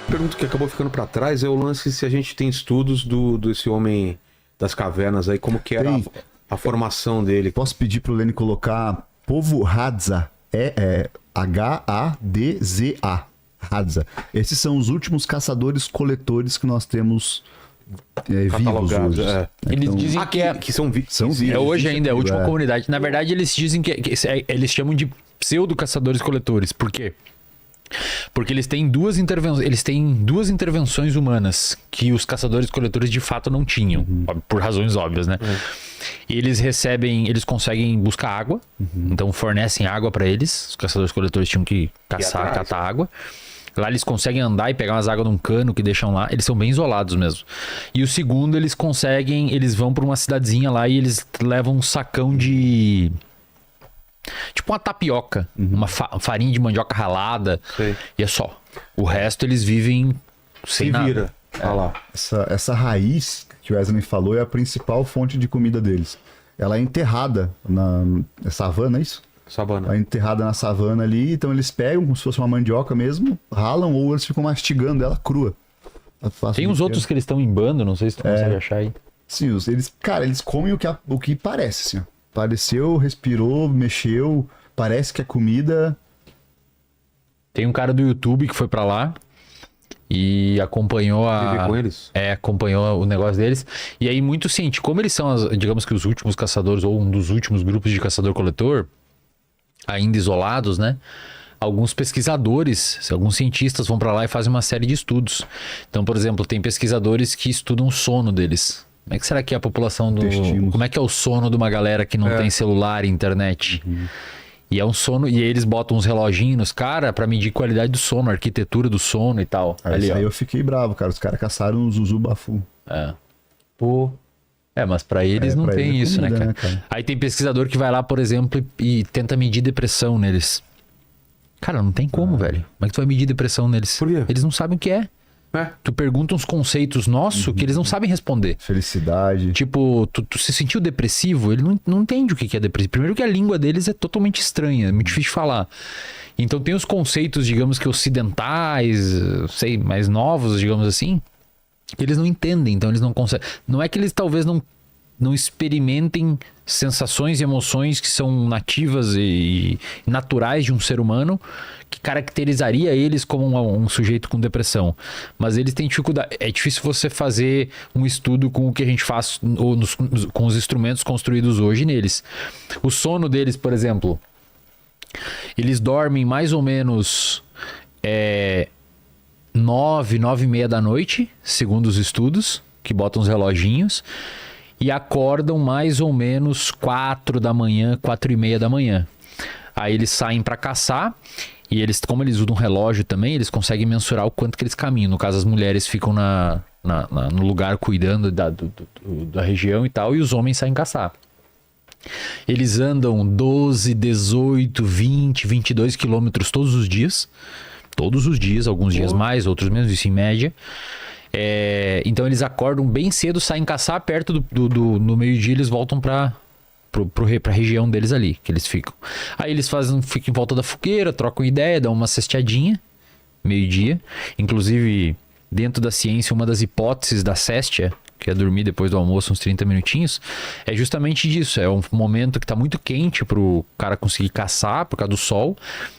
pergunta que acabou ficando pra trás é o lance se a gente tem estudos desse homem das cavernas aí, como que era a formação dele. Posso pedir pro Lene colocar Povo Hadza, H-A-D-Z-A, Hadza. Esses são os últimos caçadores-coletores que nós temos vivos hoje. Eles dizem que são vivos. É hoje ainda, é a última comunidade. Na verdade, eles dizem que eles chamam de pseudo-caçadores-coletores. Por quê? Porque eles têm duas intervenções humanas que os caçadores-coletores de fato não tinham, por razões óbvias, né? E eles conseguem buscar água, então fornecem água para eles. Os caçadores-coletores tinham que catar água. Lá eles conseguem andar e pegar umas águas num cano que deixam lá. Eles são bem isolados mesmo. E o segundo, eles vão para uma cidadezinha lá e eles levam um sacão de... tipo uma tapioca, uma farinha de mandioca ralada. Sei. E é só. O resto eles vivem sem nada. Vira. Olha lá. Essa raiz que o Wesley falou é a principal fonte de comida deles. Ela é enterrada na savana, é isso? Savana. Ela é enterrada na savana ali, então eles pegam como se fosse uma mandioca mesmo, ralam ou eles ficam mastigando ela crua. Tem uns outros que eles estão em bando, não sei se tu consegue achar aí. Sim, eles comem o que parece, assim, ó. Pareceu, respirou, mexeu, parece que é comida. Tem um cara do YouTube que foi pra lá e acompanhou com eles? acompanhou o negócio deles. E aí, muito ciente, como eles são, digamos que os últimos caçadores, ou um dos últimos grupos de caçador-coletor, ainda isolados, né? Alguns pesquisadores, alguns cientistas vão pra lá e fazem uma série de estudos. Então, por exemplo, tem pesquisadores que estudam o sono deles. Como é que será que é a população do... Como é que é o sono de uma galera que não tem celular e internet? E é um sono... E aí eles botam uns reloginhos nos caras pra medir a qualidade do sono, a arquitetura do sono e tal. Aí eu fiquei bravo, cara. Os caras caçaram um Zuzu Bafu. Pô... mas pra eles não tem isso, comida, né, cara? Aí tem pesquisador que vai lá, por exemplo, e tenta medir depressão neles. Cara, não tem como, velho. Como é que tu vai medir depressão neles? Por quê? Eles não sabem o que é. Tu pergunta uns conceitos nossos que eles não sabem responder. Felicidade. Tipo, tu se sentiu depressivo? Ele não entende o que é depressivo. Primeiro que a língua deles é totalmente estranha, é muito difícil de falar. Então tem os conceitos, digamos que ocidentais, mais novos, digamos assim, que eles não entendem, então eles não conseguem. Não é que eles talvez não experimentem sensações e emoções que são nativas e naturais de um ser humano, que caracterizaria eles como um sujeito com depressão. Mas eles têm dificuldade. É difícil você fazer um estudo com o que a gente faz com os instrumentos construídos hoje neles. O sono deles, por exemplo, eles dormem mais ou menos 9h30 da noite, segundo os estudos, que botam os reloginhos, e acordam mais ou menos 4 da manhã, 4h30 da manhã. Aí eles saem para caçar, e eles, como eles usam um relógio também, eles conseguem mensurar o quanto que eles caminham. No caso, as mulheres ficam no lugar cuidando da região e tal, e os homens saem caçar. Eles andam 12, 18, 20, 22 quilômetros todos os dias. Todos os dias, alguns dias mais, outros menos, isso em média. Então eles acordam bem cedo, saem caçar, perto do meio-dia eles voltam pra região deles ali, que eles ficam. Aí eles ficam em volta da fogueira, trocam ideia, dão uma cesteadinha, meio-dia. Inclusive, dentro da ciência, uma das hipóteses da céstea, que é dormir depois do almoço uns 30 minutinhos, é justamente disso. É um momento que tá muito quente pro cara conseguir caçar por causa do sol.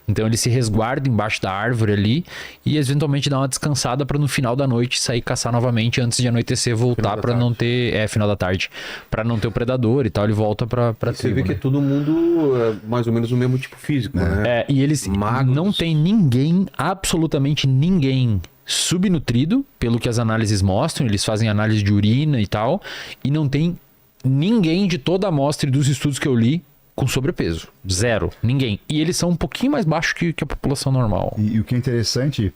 Então ele se resguarda embaixo da árvore ali e eventualmente dá uma descansada para no final da noite sair caçar novamente antes de anoitecer, voltar para não ter... final da tarde. Para não ter o predador e tal, ele volta pra tribo. Você vê que é todo mundo mais ou menos o mesmo tipo físico, né? E eles não tem ninguém, absolutamente ninguém subnutrido, pelo que as análises mostram. Eles fazem análise de urina e tal, e não tem ninguém de toda a amostra e dos estudos que eu li com sobrepeso. Zero. Ninguém. E eles são um pouquinho mais baixos que a população normal. E o que é interessante,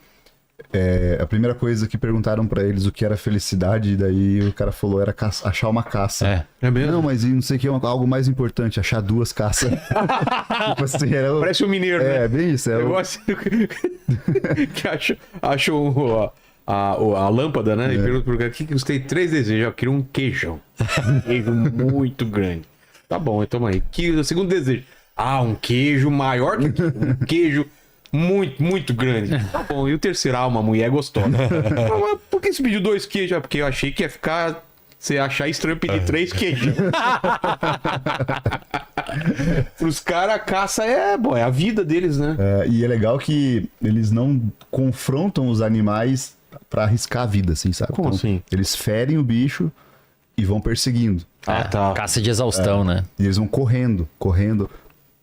a primeira coisa que perguntaram pra eles o que era felicidade, e daí o cara falou era achar uma caça. É mesmo? Não, mas não sei o que, algo mais importante, achar 2 caças. Tipo assim, parece um mineiro, né? Bem isso. Negócio que acham a lâmpada, né? E perguntam pro cara, o que você tem 3 desejos? Eu queria um queijão. Um queijo muito grande. Tá bom, então aí. O segundo desejo. Um queijo maior que um queijo muito, muito grande. Tá bom, e o terceiro, uma mulher gostosa. Mas por que você pediu 2 queijos? Porque eu achei que ia ficar... Você achar estranho pedir 3 queijos. Pros caras, a caça é a vida deles, né? E é legal que eles não confrontam os animais pra arriscar a vida, assim, sabe? Como assim? Eles ferem o bicho e vão perseguindo. Tá. Caça de exaustão, né? E eles vão correndo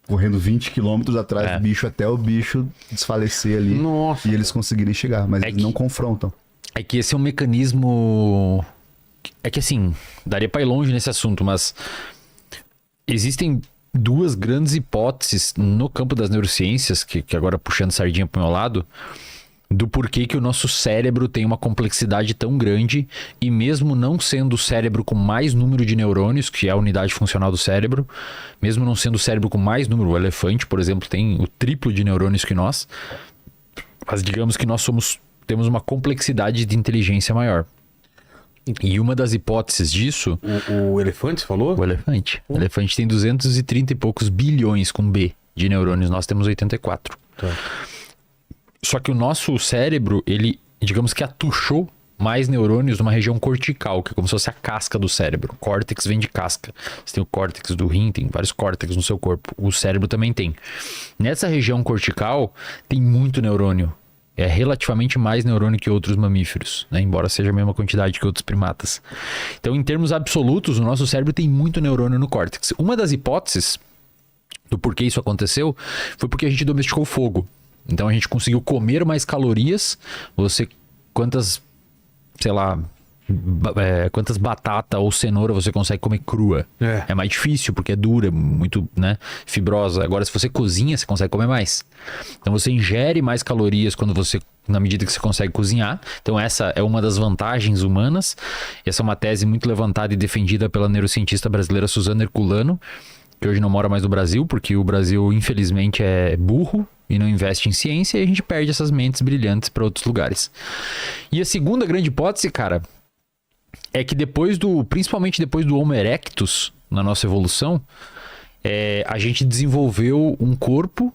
20 quilômetros atrás do bicho até o bicho desfalecer ali. Nossa. E eles conseguirem chegar, mas eles não confrontam. É que esse é um mecanismo... É que assim, daria pra ir longe nesse assunto, mas existem 2 grandes hipóteses no campo das neurociências, que agora puxando sardinha pro meu lado, do porquê que o nosso cérebro tem uma complexidade tão grande e mesmo não sendo o cérebro com mais número de neurônios, que é a unidade funcional do cérebro, mesmo não sendo o cérebro com mais número, o elefante, por exemplo, tem o triplo de neurônios que nós, mas digamos que nós temos uma complexidade de inteligência maior. E uma das hipóteses disso... O elefante, você falou? O elefante. O elefante tem 230 e poucos bilhões com B de neurônios. Nós temos 84. Tá. Só que o nosso cérebro, ele, digamos que atuchou mais neurônios numa região cortical, que é como se fosse a casca do cérebro. Córtex vem de casca. Você tem o córtex do rim, tem vários córtex no seu corpo. O cérebro também tem. Nessa região cortical, tem muito neurônio. É relativamente mais neurônio que outros mamíferos, né? Embora seja a mesma quantidade que outros primatas. Então, em termos absolutos, o nosso cérebro tem muito neurônio no córtex. Uma das hipóteses do porquê isso aconteceu foi porque a gente domesticou o fogo. Então, a gente conseguiu comer mais calorias. Quantas batata ou cenoura você consegue comer crua? É mais difícil, porque é dura, muito, né, fibrosa. Agora, se você cozinha, você consegue comer mais. Então, você ingere mais calorias na medida que você consegue cozinhar. Então, essa é uma das vantagens humanas. Essa é uma tese muito levantada e defendida pela neurocientista brasileira Suzana Herculano, que hoje não mora mais no Brasil, porque o Brasil, infelizmente, é burro e não investe em ciência, e a gente perde essas mentes brilhantes para outros lugares. E a segunda grande hipótese, cara, é que principalmente depois do Homo erectus, na nossa evolução, a gente desenvolveu um corpo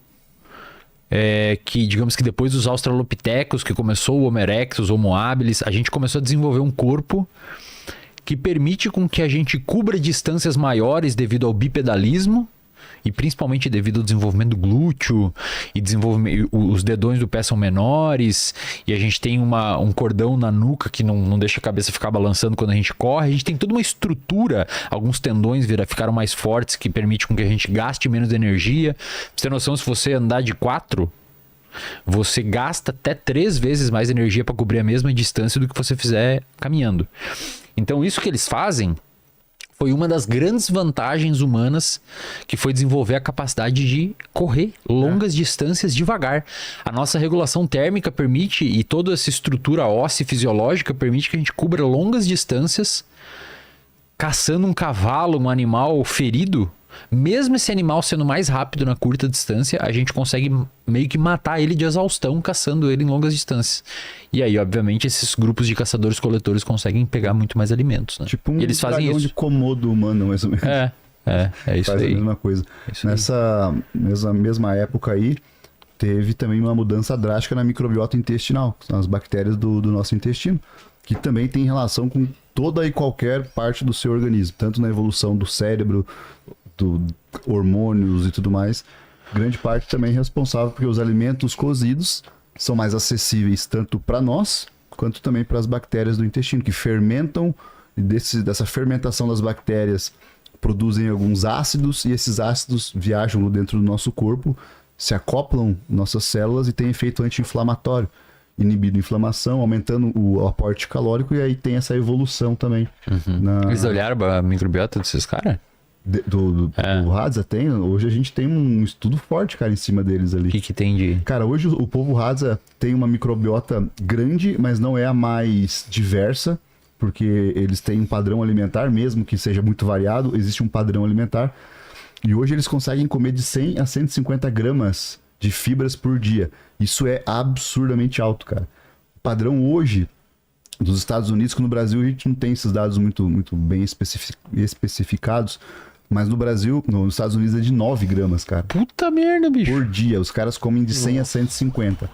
que, digamos que depois dos australopitecos, que começou o Homo erectus, Homo habilis, a gente começou a desenvolver um corpo que permite com que a gente cubra distâncias maiores devido ao bipedalismo, e principalmente devido ao desenvolvimento do glúteo, e os dedões do pé são menores, e a gente tem um cordão na nuca que não deixa a cabeça ficar balançando quando a gente corre. A gente tem toda uma estrutura, alguns tendões ficaram mais fortes, que permite com que a gente gaste menos energia. Pra você ter noção, se você andar de 4, você gasta até 3 vezes mais energia para cobrir a mesma distância do que você fizer caminhando. Então isso que eles fazem foi uma das grandes vantagens humanas, que foi desenvolver a capacidade de correr longas distâncias devagar. A nossa regulação térmica permite, e toda essa estrutura óssea e fisiológica permite que a gente cubra longas distâncias, caçando um cavalo, um animal ferido. Mesmo esse animal sendo mais rápido na curta distância, a gente consegue meio que matar ele de exaustão, caçando ele em longas distâncias. E aí, obviamente, esses grupos de caçadores-coletores conseguem pegar muito mais alimentos, né? Tipo um eles fazem dragão isso. de Komodo humano, mais ou menos. É isso Faz aí. a mesma coisa. Isso Nessa mesma época aí, teve também uma mudança drástica na microbiota intestinal, que são as bactérias do nosso intestino, que também tem relação com toda e qualquer parte do seu organismo, tanto na evolução do cérebro, hormônios e tudo mais. Grande parte também é responsável porque os alimentos cozidos são mais acessíveis tanto para nós quanto também para as bactérias do intestino, que fermentam, e dessa fermentação das bactérias produzem alguns ácidos, e esses ácidos viajam dentro do nosso corpo, se acoplam nossas células e tem efeito anti-inflamatório, inibindo a inflamação, aumentando o aporte calórico, e aí tem essa evolução também. Eles olharam a microbiota desses caras? Do Hadza tem. Hoje a gente tem um estudo forte, cara, em cima deles ali. O que tem de... Cara, hoje o povo Hadza tem uma microbiota grande, mas não é a mais diversa, porque eles têm um padrão alimentar, mesmo que seja muito variado, existe um padrão alimentar. E hoje eles conseguem comer de 100 a 150 gramas de fibras por dia. Isso é absurdamente alto, cara. O padrão hoje dos Estados Unidos, que no Brasil a gente não tem esses dados muito bem especificados, Mas no Brasil, nos Estados Unidos é de 9 gramas, cara. Puta merda, bicho. Por dia. Os caras comem de 100 a 150.